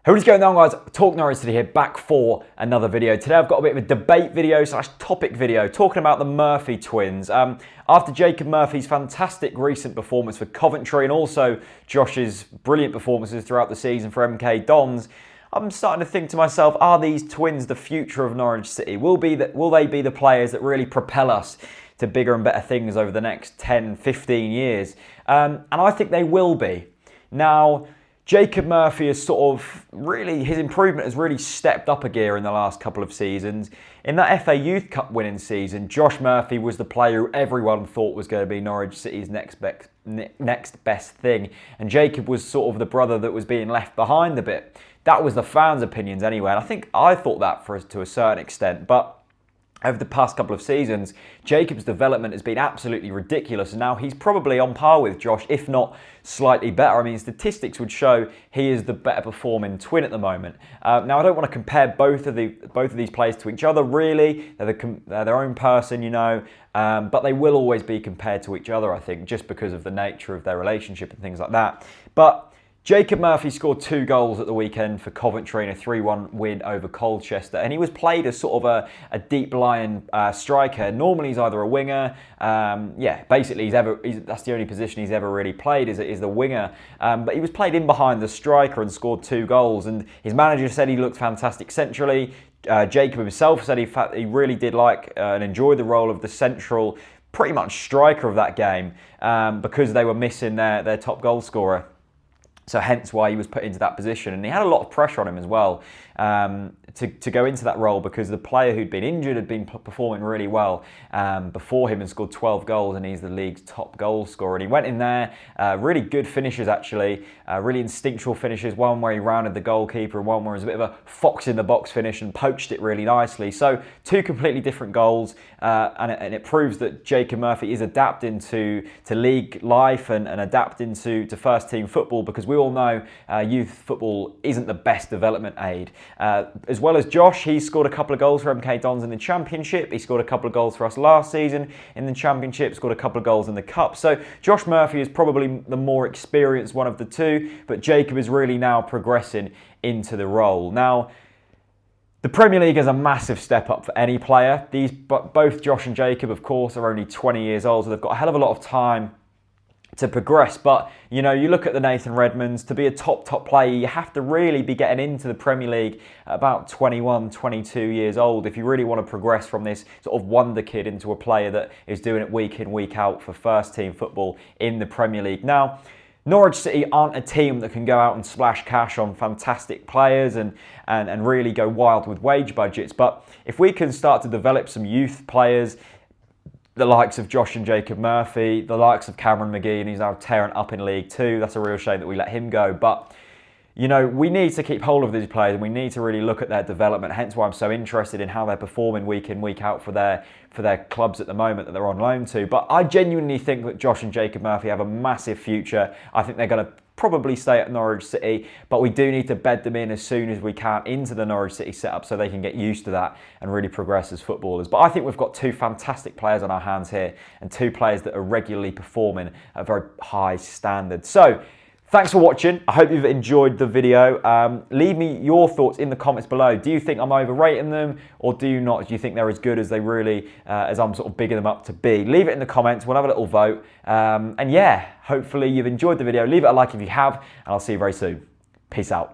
Hey, what is going on, guys? Talk Norwich City here, back for another video. Today I've got a bit of a debate video slash topic video talking about the Murphy twins. After Jacob Murphy's fantastic recent performance for Coventry and also Josh's brilliant performances throughout the season for MK Dons, I'm starting to think to myself, are these twins the future of Norwich City? Will they be the players that really propel us to bigger and better things over the next 10, 15 years? And I think they will be. Now, Jacob Murphy has his improvement has really stepped up a gear in the last couple of seasons. In that FA Youth Cup winning season, Josh Murphy was the player who everyone thought was going to be Norwich City's next best thing. And Jacob was sort of the brother that was being left behind a bit. That was the fans' opinions anyway. And I think I thought that to a certain extent. But over the past couple of seasons, Jacob's development has been absolutely ridiculous, and now he's probably on par with Josh, if not slightly better. I mean, statistics would show he is the better performing twin at the moment. Now, I don't want to compare both of these players to each other, really. They're their own person, you know, but they will always be compared to each other, I think, just because of the nature of their relationship and things like that. But Jacob Murphy scored 2 goals at the weekend for Coventry in a 3-1 win over Colchester, and he was played as sort of a deep-lying striker. Normally he's either a winger, basically that's the only position he's ever really played is the winger, but he was played in behind the striker and scored 2 goals, and his manager said he looked fantastic centrally. Jacob himself said he really did like and enjoy the role of the central, pretty much striker of that game, because they were missing their top goal scorer. So hence why he was put into that position. And he had a lot of pressure on him as well to go into that role, because the player who'd been injured had been performing really well before him and scored 12 goals, and he's the league's top goal scorer. And he went in there, really good finishes actually, really instinctual finishes, one where he rounded the goalkeeper and one where it was a bit of a fox in the box finish and poached it really nicely. So 2 completely different goals, and it proves that Jacob Murphy is adapting to league life and adapting to first team football, because we all know youth football isn't the best development aid. As well as Josh, he scored a couple of goals for MK Dons in the Championship. He scored a couple of goals for us last season in the Championship, scored a couple of goals in the Cup. So Josh Murphy is probably the more experienced one of the two, but Jacob is really now progressing into the role. Now, the Premier League is a massive step up for any player. Both Josh and Jacob, of course, are only 20 years old, so they've got a hell of a lot of time to progress. But you know, you look at the Nathan Redmonds, to be a top player, you have to really be getting into the Premier League at about 21, 22 years old if you really want to progress from this sort of wonder kid into a player that is doing it week in, week out for first team football in the Premier League. Now, Norwich City aren't a team that can go out and splash cash on fantastic players and really go wild with wage budgets, but if we can start to develop some youth players, the likes of Josh and Jacob Murphy, the likes of Cameron McGee, and he's now tearing up in League 2. That's a real shame that we let him go. But, you know, we need to keep hold of these players and we need to really look at their development. Hence why I'm so interested in how they're performing week in, week out for their clubs at the moment that they're on loan to. But I genuinely think that Josh and Jacob Murphy have a massive future. I think they're going to probably stay at Norwich City, but we do need to bed them in as soon as we can into the Norwich City setup so they can get used to that and really progress as footballers. But I think we've got 2 fantastic players on our hands here and 2 players that are regularly performing at a very high standard. So, thanks for watching. I hope you've enjoyed the video. Leave me your thoughts in the comments below. Do you think I'm overrating them, or do you not? Do you think they're as good as they really, as I'm sort of bigging them up to be? Leave it in the comments. We'll have a little vote. And yeah, hopefully you've enjoyed the video. Leave it a like if you have, and I'll see you very soon. Peace out.